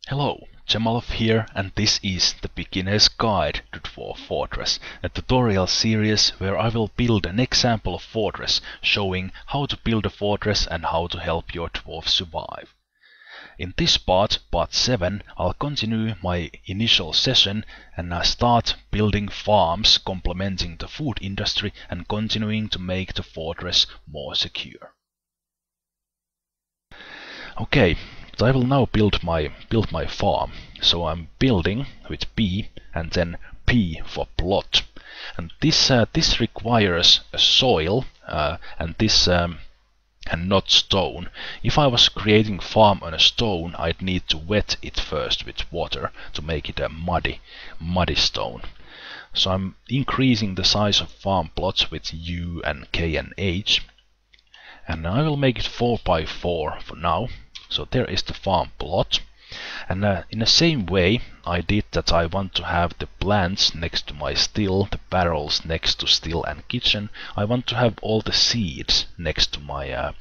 Hello, Zemalf here, and this is the Beginner's Guide to Dwarf Fortress, a tutorial series where I will build an example of fortress, showing how to build a fortress and how to help your dwarf survive. In this part 7, I'll continue my initial session and start building farms complementing the food industry and continuing to make the fortress more secure. Okay. I will now build my farm. So I'm building with B and then P for plot. And this requires a soil and not stone. If I was creating farm on a stone, I'd need to wet it first with water to make it a muddy stone. So I'm increasing the size of farm plots with U and K and H. And I will make it 4 by 4 for now. So there is the farm plot, and in the same way I did that I want to have the plants next to my still, the barrels next to still and kitchen. I want to have all the seeds next to my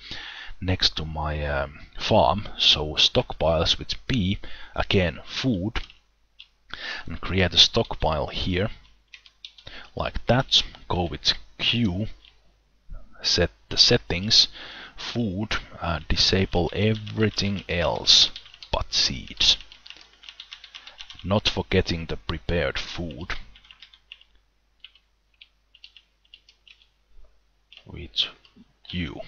farm. So stockpiles with P, again food, and create a stockpile here like that. Go with Q, set the settings. Food, disable everything else but seeds. Not forgetting the prepared food. With U.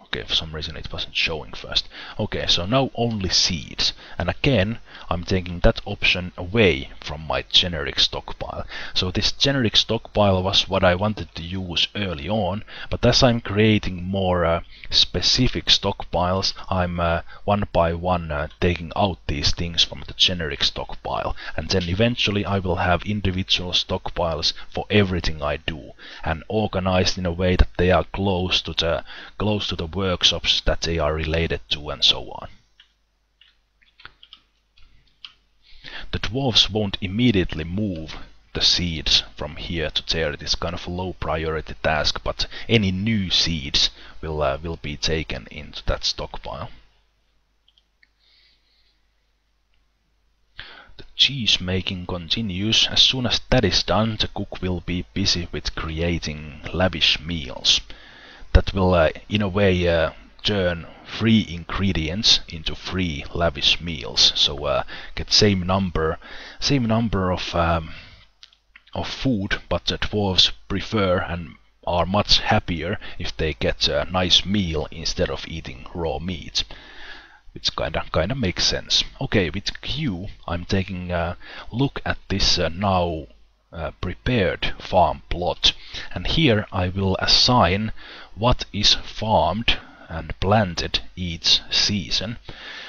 Okay, for some reason it wasn't showing first. Okay, so now only seeds. And again, I'm taking that option away from my generic stockpile. So this generic stockpile was what I wanted to use early on, but as I'm creating more specific stockpiles, I'm one by one taking out these things from the generic stockpile. And then eventually I will have individual stockpiles for everything I do, and organized in a way that they are close to the workshops that they are related to, and so on. The dwarves won't immediately move the seeds from here to there. It is kind of a low priority task, but any new seeds will be taken into that stockpile. The cheese making continues. As soon as that is done, the cook will be busy with creating lavish meals. That will in a way turn free ingredients into free lavish meals. So get same number of food, but the dwarves prefer and are much happier if they get a nice meal instead of eating raw meat. Which kinda makes sense. Okay, with Q I'm taking a look at this now prepared farm plot, and here I will assign what is farmed and planted each season.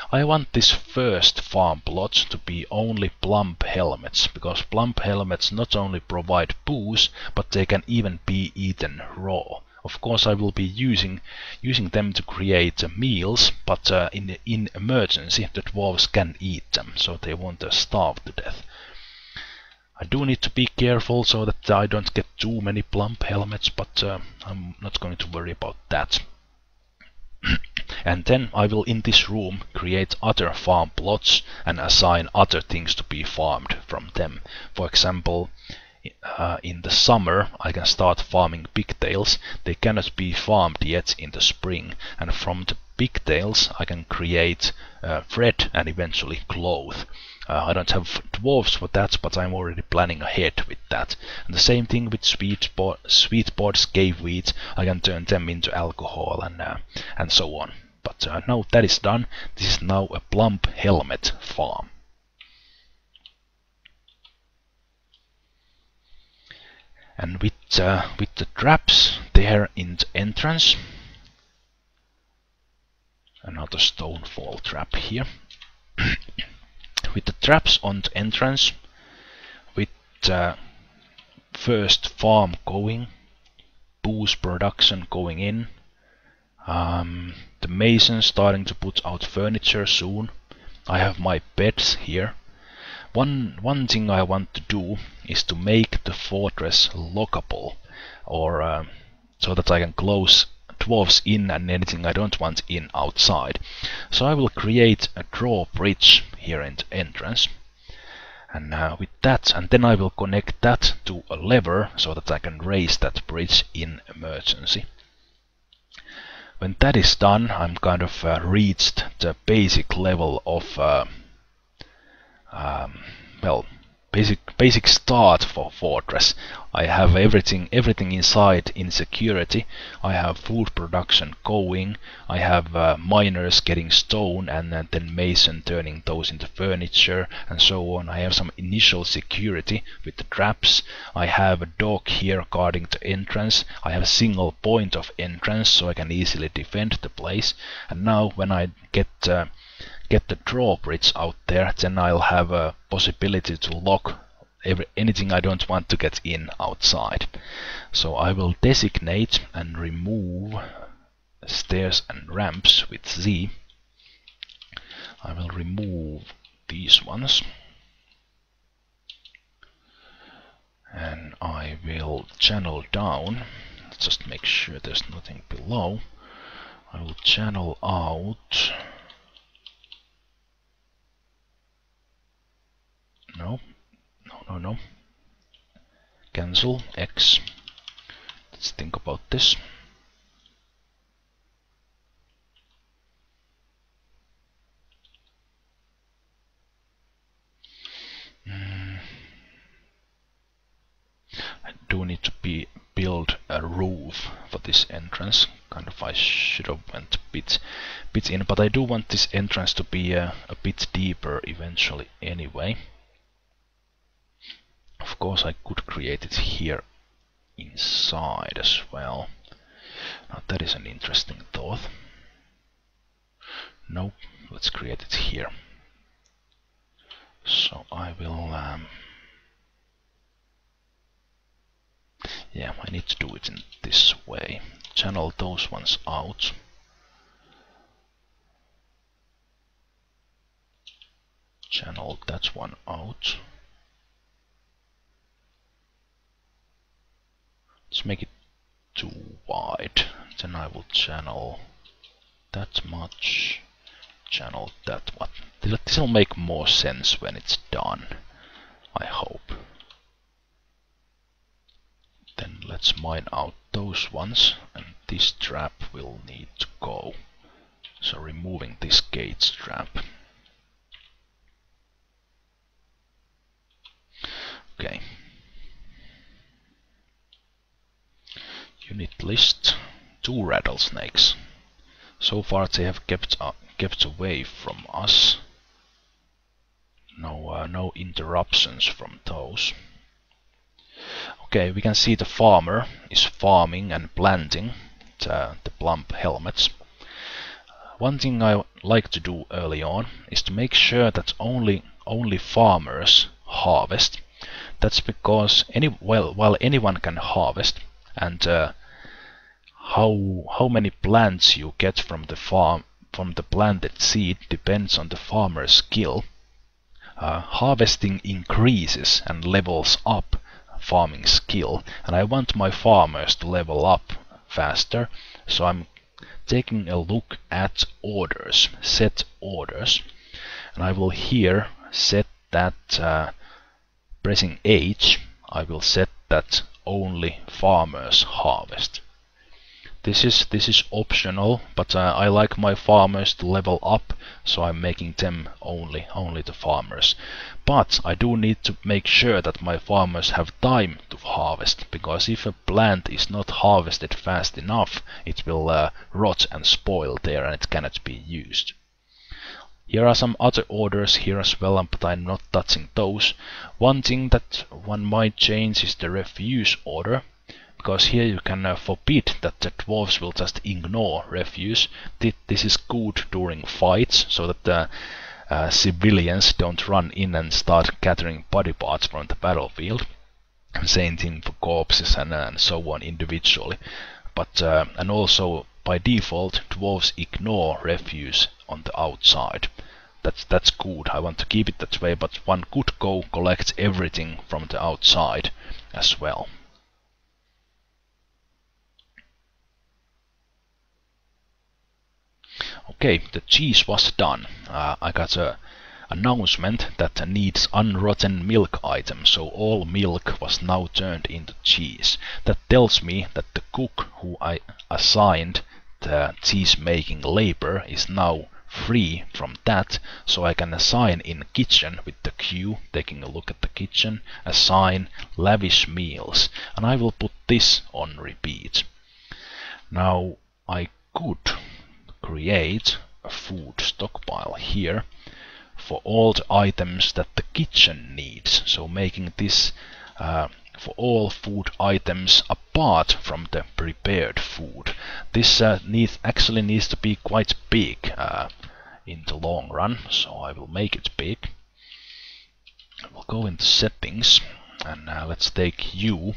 I want this first farm plot to be only plump helmets, because plump helmets not only provide booze, but they can even be eaten raw. Of course I will be using them to create meals, but in emergency the dwarves can eat them, so they won't starve to death. I do need to be careful so that I don't get too many plump helmets, but I'm not going to worry about that. And then I will in this room create other farm plots and assign other things to be farmed from them. For example, in the summer I can start farming pigtails. They cannot be farmed yet in the spring, and from the pigtails I can create thread and eventually cloth. I don't have dwarves for that, but I'm already planning ahead with that. And the same thing with sweet pods, cave wheat. I can turn them into alcohol and so on. But now that is done, this is now a plump helmet farm. And with the traps there in the entrance, another stone fall trap here. With the traps on the entrance, with first farm going, booze production going in, the mason starting to put out furniture soon. I have my beds here. One thing I want to do is to make the fortress lockable, or so that I can close dwarves in and anything I don't want in outside. So I will create a drawbridge here in the entrance. And with that, and then I will connect that to a lever so that I can raise that bridge in emergency. When that is done, I'm kind of reached the basic level of well, basic start for Fortress. I have everything inside in security. I have food production going. I have miners getting stone and then mason turning those into furniture and so on. I have some initial security with the traps. I have a dog here guarding the entrance. I have a single point of entrance so I can easily defend the place. And now when I get the drawbridge out there, then I'll have a possibility to lock anything I don't want to get in outside. So I will designate and remove stairs and ramps with Z. I will remove these ones. And I will channel down. Let's just make sure there's nothing below. I will channel out. No. Cancel X. Let's think about this. I do need to build a roof for this entrance. Kind of I should have went a bit in, but I do want this entrance to be a bit deeper eventually anyway. Of course I could create it here inside as well. Now that is an interesting thought. No, let's create it here. So I will yeah, I need to do it in this way. Channel those ones out. Channel that one out. Let's make it too wide. Then I will channel that much. Channel that one. This will make more sense when it's done, I hope. Then let's mine out those ones, and this trap will need to go. So removing this gate trap. Okay. Unit list, 2 rattlesnakes. So far they have kept away from us. No interruptions from those. Okay, we can see the farmer is farming and planting the plump helmets. One thing I like to do early on is to make sure that only farmers harvest. That's because while anyone can harvest, and how many plants you get from the planted seed depends on the farmer's skill. Harvesting increases and levels up farming skill, and I want my farmers to level up faster, so I'm taking a look at orders, set orders, and I will here set that pressing H, I will set that only farmers harvest. This is optional, but I like my farmers to level up, so I'm making them only the farmers. But I do need to make sure that my farmers have time to harvest, because if a plant is not harvested fast enough, it will rot and spoil there and it cannot be used. Here are some other orders here as well, but I'm not touching those. One thing that one might change is the refuse order, because here you can forbid that the dwarves will just ignore refuse. This is good during fights, so that the civilians don't run in and start gathering body parts from the battlefield. Same thing for corpses and so on individually. But and also by default dwarves ignore refuse on the outside. That's good. I want to keep it that way, but one could go collect everything from the outside as well. Okay, the cheese was done. I got a announcement that needs unrotten milk item, so all milk was now turned into cheese. That tells me that the cook who I assigned the cheese making labor is now free from that, so I can assign in kitchen with the queue, taking a look at the kitchen, assign lavish meals, and I will put this on repeat. Now I could create a food stockpile here for all the items that the kitchen needs, so making this for all food items apart from the prepared food. This actually needs to be quite big in the long run, so I will make it big. We'll go into settings and let's take you,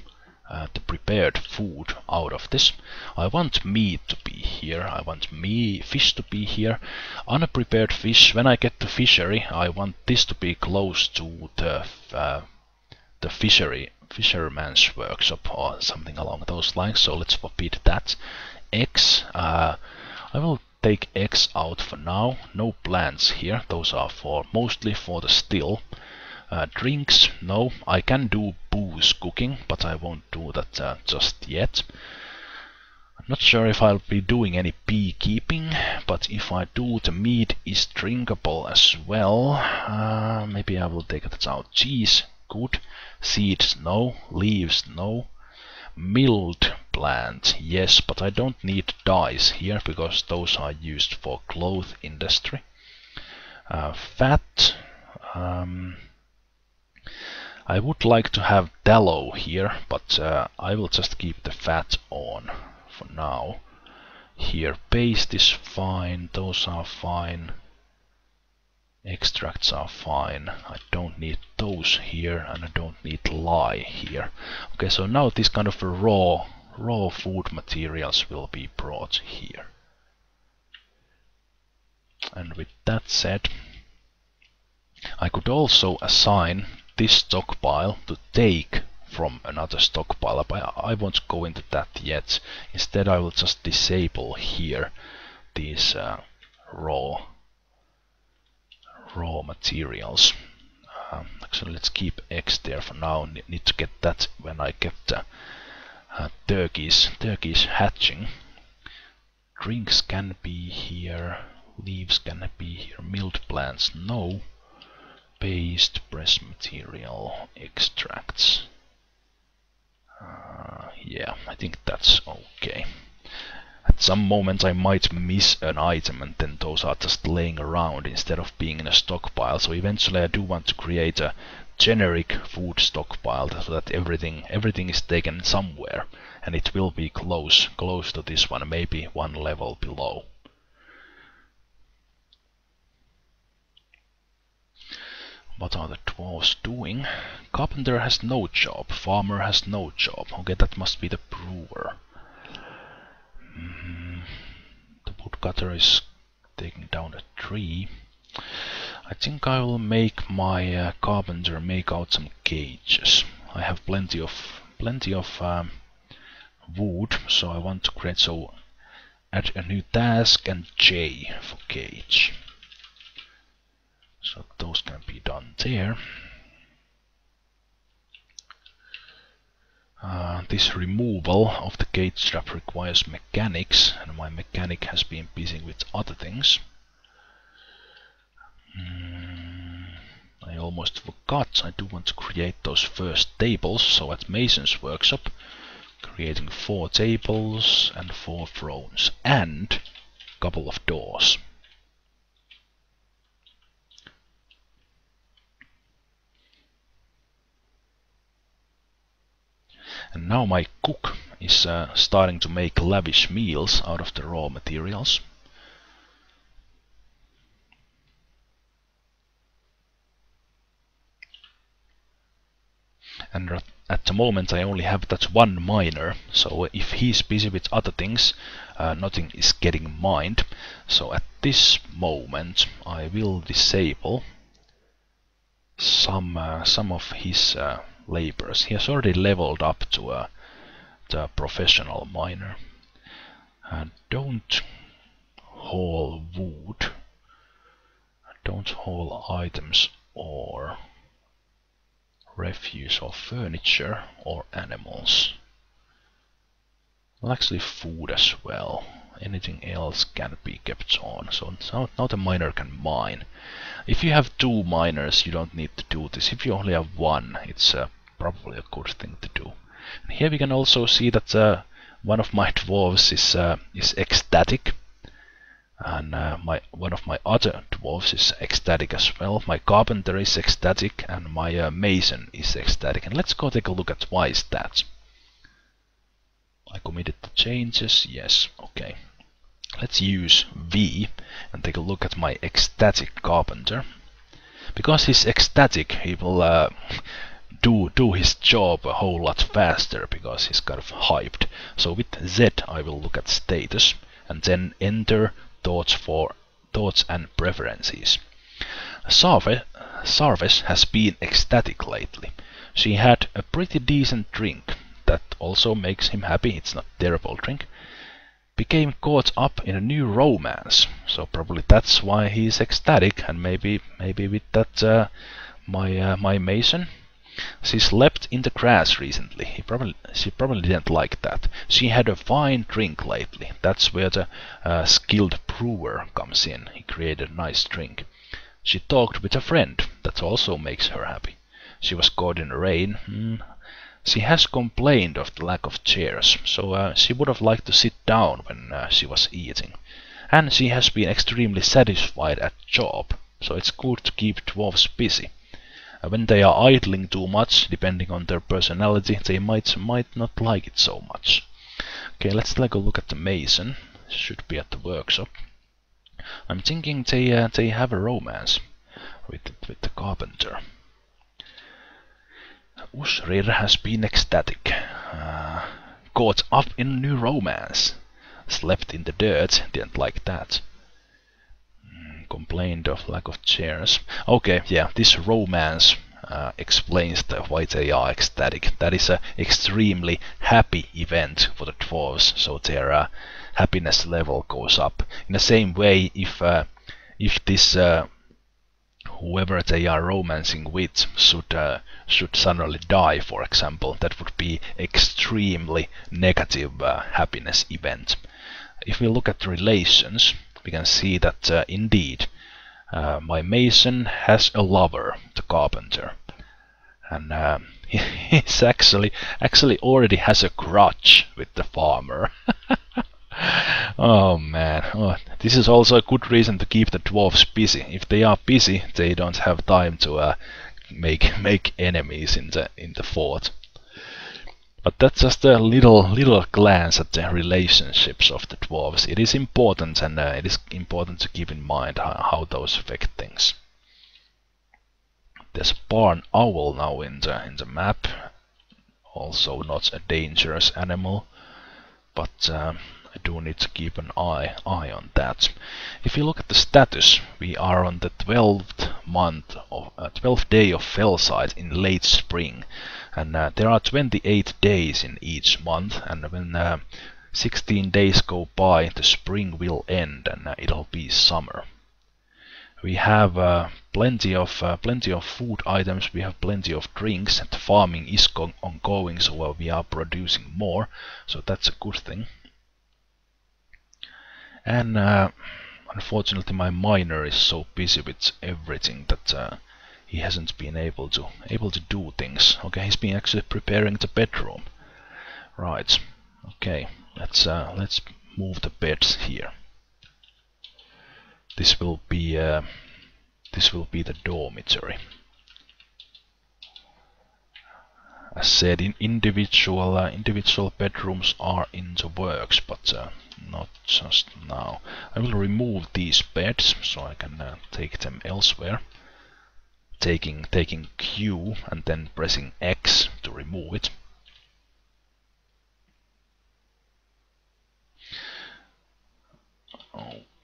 the prepared food, out of this. I want meat to be here, I want fish to be here. Unprepared fish, when I get to fishery, I want this to be close to the fisherman's workshop or something along those lines, so let's forbid that. Eggs, I will take eggs out for now. No plants here, those are mostly for the still. Drinks, no, I can do booze cooking, but I won't do that just yet. I'm not sure if I'll be doing any beekeeping, but if I do, the meat is drinkable as well. Maybe I will take that out. Cheese, good. Seeds, no. Leaves, no. Milled plant, yes, but I don't need dyes here because those are used for cloth industry. Fat, I would like to have tallow here, but I will just keep the fat on for now. Here, paste is fine, those are fine. Extracts are fine. I don't need those here, and I don't need lye here. Okay, so now this kind of raw food materials will be brought here. And with that said, I could also assign this stockpile to take from another stockpile, but I won't go into that yet. Instead, I will just disable here these raw materials. Actually, let's keep X there for now. Need to get that when I get the turkeys hatching. Drinks can be here. Leaves can be here. Milled plants, no. Paste, press material, extracts. Yeah, I think that's okay. At some moment I might miss an item and then those are just laying around instead of being in a stockpile. So eventually I do want to create a generic food stockpile so that everything is taken somewhere, and it will be close to this one, maybe one level below. What are the dwarves doing? Carpenter has no job, farmer has no job. Okay, that must be the brewer. The woodcutter is taking down a tree. I think I will make my carpenter make out some cages. I have plenty of wood, so I want to create, so add a new task and J for cage. So those can be done there. This removal of the cage trap requires mechanics, and my mechanic has been busy with other things. I almost forgot, I do want to create those first tables, so at Mason's workshop, creating 4 tables and 4 thrones, and a couple of doors. And now my cook is starting to make lavish meals out of the raw materials. And at the moment I only have that one miner, so if he's busy with other things, nothing is getting mined. So at this moment I will disable some of his laborers. He has already leveled up to the professional miner. Don't haul wood. Don't haul items or refuse or furniture or animals. Well, actually food as well. Anything else can be kept on. So now the miner can mine. If you have 2 miners, you don't need to do this. If you only have 1, it's probably a good thing to do. And here we can also see that one of my dwarves is ecstatic. And one of my other dwarves is ecstatic as well. My carpenter is ecstatic and my mason is ecstatic. And let's go take a look at why is that. I committed the changes, yes, okay. Let's use V and take a look at my ecstatic carpenter. Because he's ecstatic, he will do his job a whole lot faster because he's kind of hyped. So with Z I will look at status and then enter thoughts and preferences. Sarves has been ecstatic lately. She had a pretty decent drink. That also makes him happy. It's not a terrible drink. Became caught up in a new romance. So probably that's why he's ecstatic. And maybe with that my mason. She slept in the grass recently. She probably didn't like that. She had a fine drink lately. That's where the skilled brewer comes in. He created a nice drink. She talked with a friend. That also makes her happy. She was caught in the rain. She has complained of the lack of chairs, so she would have liked to sit down when she was eating. And she has been extremely satisfied at job, so it's good to keep dwarves busy. When they are idling too much, depending on their personality, they might not like it so much. Okay, let's take a look at the mason. Should be at the workshop. I'm thinking they have a romance with the carpenter. Usrir has been ecstatic. Caught up in a new romance. Slept in the dirt, didn't like that. Complained of lack of chairs. Okay, yeah, this romance explains why they are ecstatic. That is an extremely happy event for the dwarves, so their happiness level goes up. In the same way, if this whoever they are romancing with should suddenly die, for example, that would be extremely negative happiness event. If we look at the relations, we can see that indeed my mason has a lover, the carpenter, and he's actually already has a grudge with the farmer. Oh man, this is also a good reason to keep the dwarves busy. If they are busy, they don't have time to make enemies in the fort. But that's just a little glance at the relationships of the dwarves. It is important, and it is important to keep in mind how those affect things. There's a barn owl now in the map. Also not a dangerous animal, but I do need to keep an eye on that. If you look at the status, we are on the 12th day of Fellside in late spring, and there are 28 days in each month, and when 16 days go by, the spring will end and it'll be summer. We have plenty of food items. We have plenty of drinks. And the farming is ongoing, so we are producing more. So that's a good thing. And unfortunately, my miner is so busy with everything that he hasn't been able to do things. Okay, he's been actually preparing the bedroom. Right. Okay. Let's move the beds here. This will be the dormitory. As said, individual bedrooms are in the works, but not just now. I will remove these beds so I can take them elsewhere. Taking Q and then pressing X to remove it.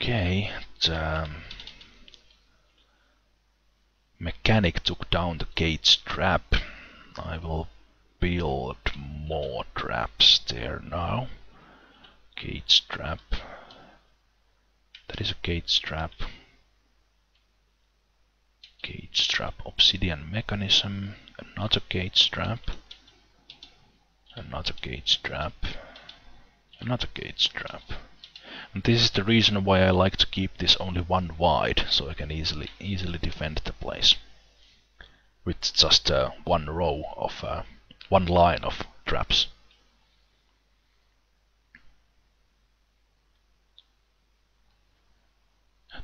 Okay, the mechanic took down the cage trap. I will build more traps there now. Cage trap. The That is a gauge trap. Gauge trap, obsidian mechanism, another gauge trap, another gauge trap, another gauge trap. And this is the reason why I like to keep this only one wide, so I can easily defend the place with just one row of one line of traps.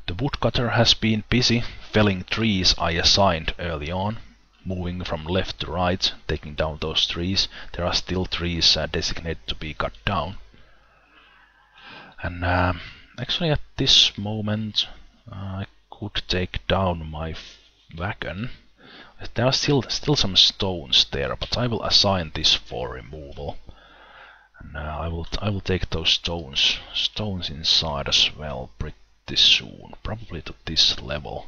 The woodcutter has been busy felling trees I assigned early on, moving from left to right, taking down those trees. There are still trees designated to be cut down. And actually at this moment I could take down my wagon. There are still some stones there, but I will assign this for removal. And I will take those stones inside as well pretty soon, probably to this level.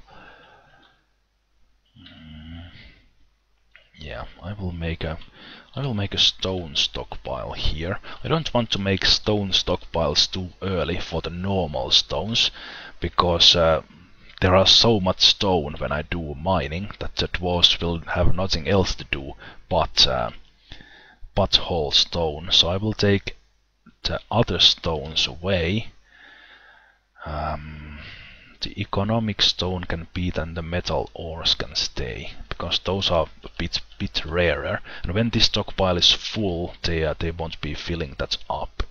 Yeah, I will make a stone stockpile here. I don't want to make stone stockpiles too early for the normal stones, because there are so much stone when I do mining that the dwarves will have nothing else to do but haul stone. So I will take the other stones away. The economic stone can beat and the metal ores can stay, because those are a bit rarer, and when this stockpile is full they won't be filling that up.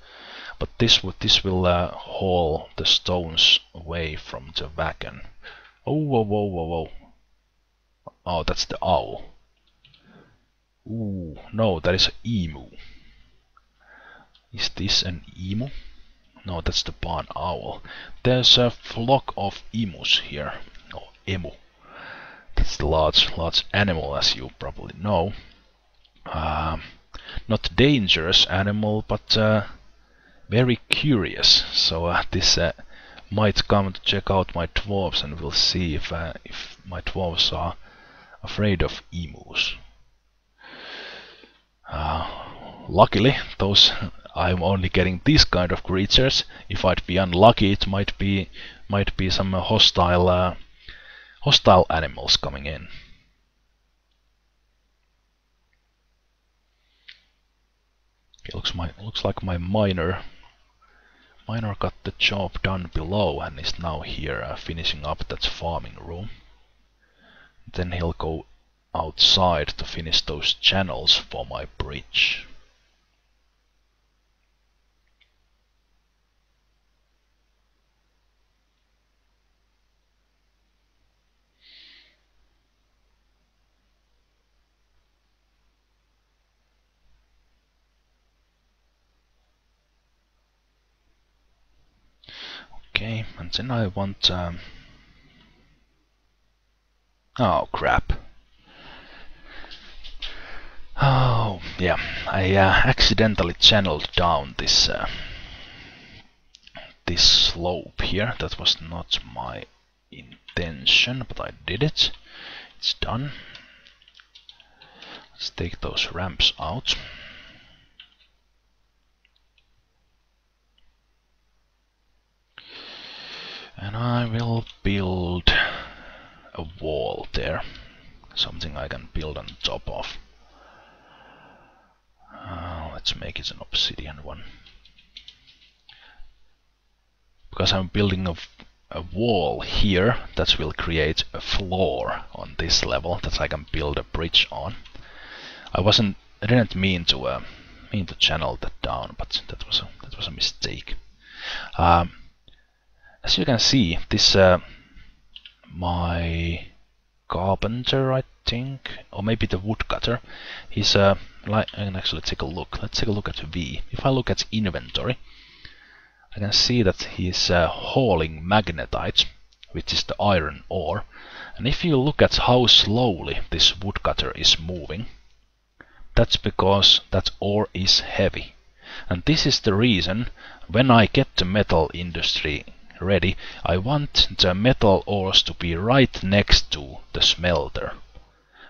But this will haul the stones away from the wagon. Oh, whoa, whoa, whoa, whoa. Oh, that's the owl. Ooh, no, that is an emu. Is this an emu? No, that's the barn owl. There's a flock of emus here. Oh, emu. That's the large animal, as you probably know. Not dangerous animal, but very curious. So this might come to check out my dwarves, and we'll see if my dwarves are afraid of emus. Luckily, those I'm only getting these kind of creatures. If I'd be unlucky, it might be some hostile animals coming in. Okay, looks like my miner got the job done below and is now here finishing up that farming room. Then he'll go outside to finish those channels for my bridge. Okay, and then I want... oh, crap. Oh, yeah, I accidentally channeled down this slope here. That was not my intention, but I did it. It's done. Let's take those ramps out. And I will build a wall there. Something I can build on top of. Let's make it an obsidian one. Because I'm building a wall here that will create a floor on this level that I can build a bridge on. I didn't mean to channel that down, but that was a mistake. As you can see, this my carpenter, I think, or maybe the woodcutter, he's I can actually take a look. Let's take a look at V. If I look at inventory, I can see that he's hauling magnetite, which is the iron ore. And if you look at how slowly this woodcutter is moving, that's because that ore is heavy. And this is the reason, when I get the metal industry ready, I want the metal ores to be right next to the smelter.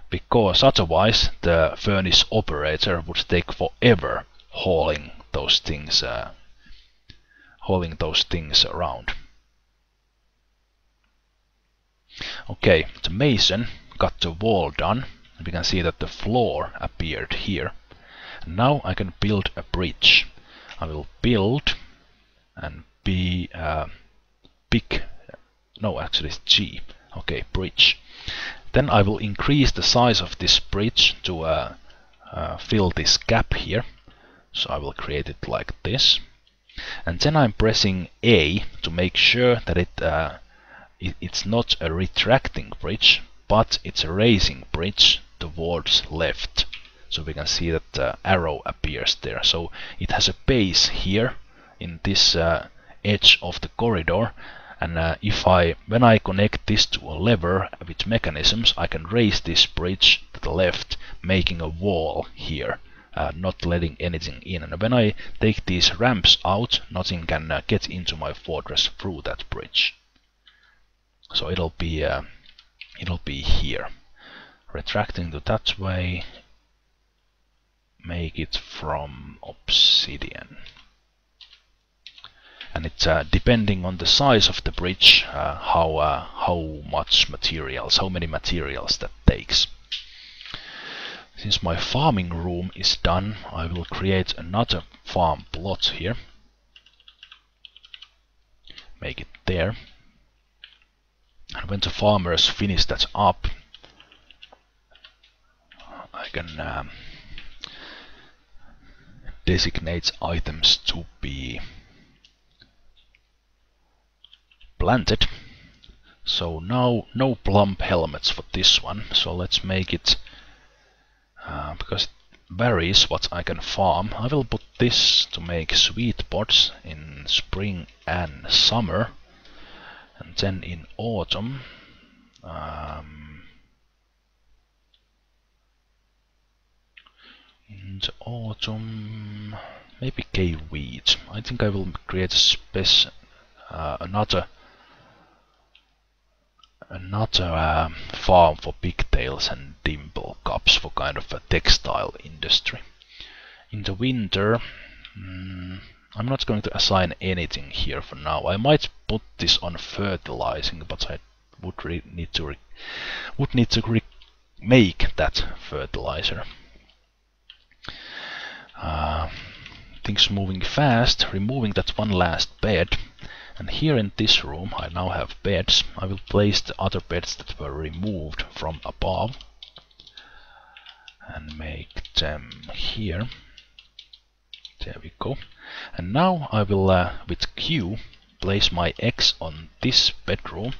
Because otherwise the furnace operator would take forever hauling those things around. Okay, the mason got the wall done. We can see that the floor appeared here. Now I can build a bridge. I will build and be big. No, actually it's G. Okay, bridge. Then I will increase the size of this bridge to fill this gap here. So I will create it like this. And then I'm pressing A to make sure that it's not a retracting bridge, but it's a raising bridge towards left. So we can see that the arrow appears there. So it has a base here in this edge of the corridor. And when I connect this to a lever with mechanisms, I can raise this bridge to the left, making a wall here, not letting anything in. And when I take these ramps out, nothing can get into my fortress through that bridge. So it'll be here, retracting to that way. Make it from obsidian. And it's depending on the size of the bridge, how many materials that takes. Since my farming room is done, I will create another farm plot here. Make it there. And when the farmers finish that up, I can designate items to be planted. So now no plump helmets for this one. So let's make it, because it varies what I can farm. I will put this to make sweet pots in spring and summer, and then in autumn maybe cave wheat. I think I will create another farm for pigtails and dimple cups for kind of a textile industry. In the winter, I'm not going to assign anything here for now. I might put this on fertilizing, but I would need to make that fertilizer. Things moving fast, removing that one last bed. And here in this room I now have beds. I will place the other beds that were removed from above and make them here. There we go. And now I will with Q place my X on this bedroom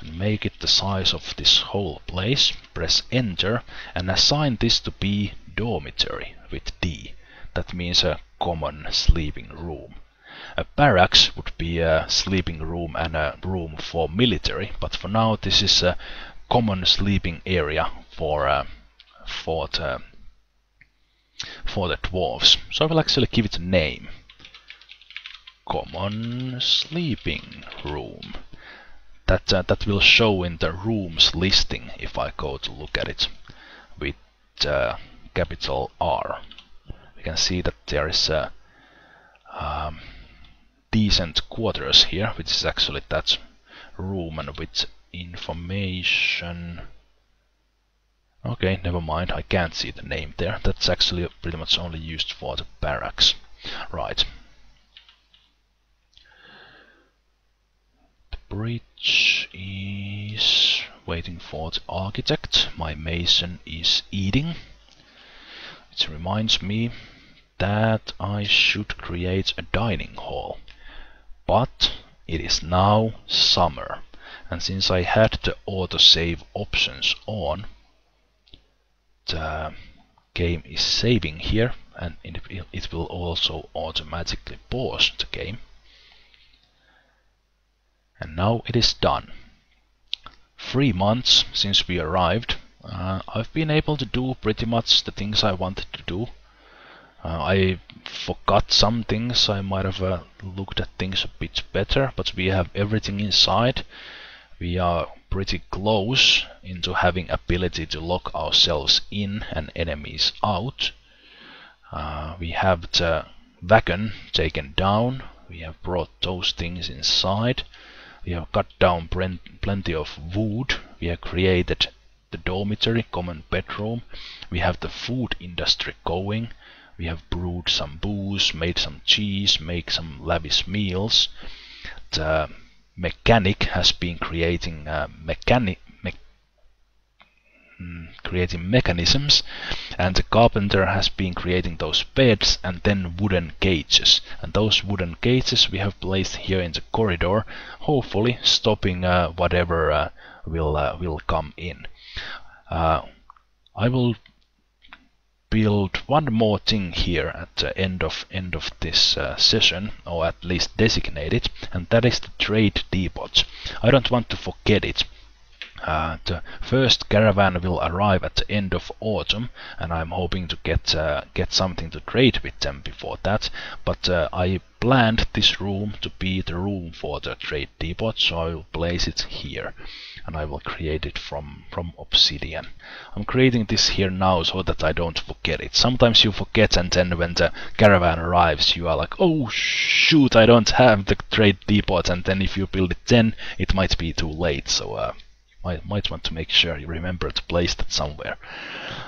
and make it the size of this whole place. Press enter and assign this to be dormitory with D. That means a common sleeping room. A barracks would be a sleeping room and a room for military, but for now this is a common sleeping area for the dwarves. So I will actually give it a name. Common sleeping room. That will show in the rooms listing if I go to look at it with capital R. We can see that there is a decent quarters here, which is actually that room, and with information. Okay, never mind, I can't see the name there. That's actually pretty much only used for the barracks. Right. The bridge is waiting for the architect. My mason is eating. It reminds me that I should create a dining hall. But it is now summer, and since I had the autosave options on, the game is saving here, and it will also automatically pause the game. And now it is done. 3 months since we arrived. I've been able to do pretty much the things I wanted to do. I forgot some things. I might have looked at things a bit better, but we have everything inside. We are pretty close into having ability to lock ourselves in and enemies out. We have the wagon taken down. We have brought those things inside. We have cut down plenty of wood. We have created the dormitory, common bedroom. We have the food industry going. We have brewed some booze, made some cheese, made some lavish meals. The mechanic has been creating creating mechanisms, and the carpenter has been creating those beds and then wooden cages, and those wooden cages we have placed here in the corridor, hopefully stopping whatever will come in. I will build one more thing here at the end of this session, or at least designate it, and that is the trade depot. I don't want to forget it. The first caravan will arrive at the end of autumn, and I'm hoping to get something to trade with them before that. But I planned this room to be the room for the trade depot, so I will place it here, and I will create it from obsidian. I'm creating this here now so that I don't forget it. Sometimes you forget, and then when the caravan arrives you are like, oh shoot, I don't have the trade depot, and then if you build it then it might be too late. So might want to make sure you remember to place that somewhere.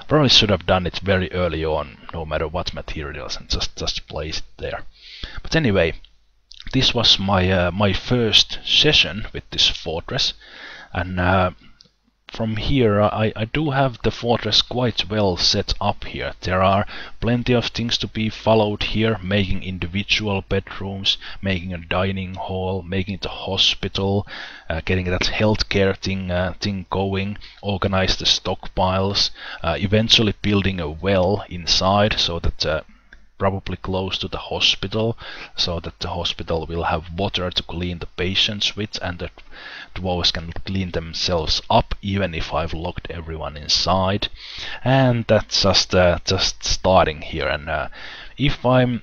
Probably should have done it very early on, no matter what materials, and just place it there. But anyway, this was my first session with this fortress, and from here I do have the fortress quite well set up here. There are plenty of things to be followed here, making individual bedrooms, making a dining hall, making the hospital, getting that healthcare thing going, organize the stockpiles, eventually building a well inside, so that probably close to the hospital, so that the hospital will have water to clean the patients with, and the dwarves can clean themselves up even if I've locked everyone inside. And that's just starting here. And if I'm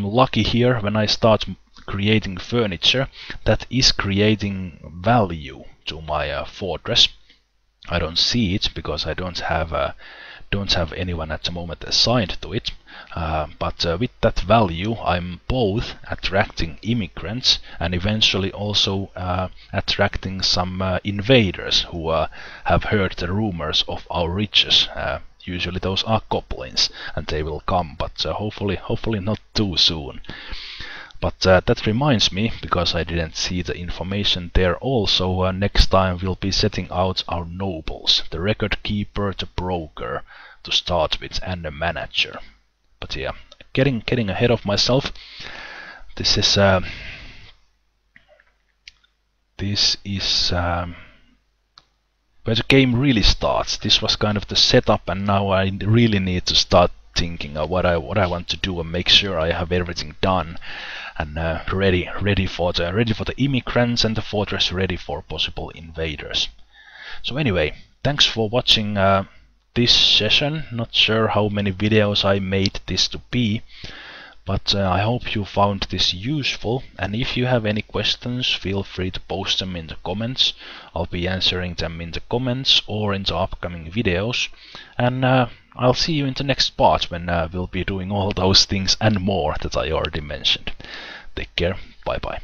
lucky here, when I start creating furniture, that is creating value to my fortress. I don't see it because I don't have anyone at the moment assigned to it, but with that value I'm both attracting immigrants and eventually also attracting some invaders who have heard the rumors of our riches. Usually those are goblins, and they will come, but hopefully not too soon. But that reminds me, because I didn't see the information there also, next time we'll be setting out our nobles, the record keeper, the broker to start with, and the manager. But yeah, getting ahead of myself. This is where the game really starts. This was kind of the setup, and now I really need to start thinking of what I want to do and make sure I have everything done and ready for the immigrants, and the fortress ready for possible invaders. So anyway, thanks for watching this session. Not sure how many videos I made this to be, but I hope you found this useful, and if you have any questions, feel free to post them in the comments. I'll be answering them in the comments or in the upcoming videos, and I'll see you in the next part when we'll be doing all those things and more that I already mentioned. Take care, bye bye.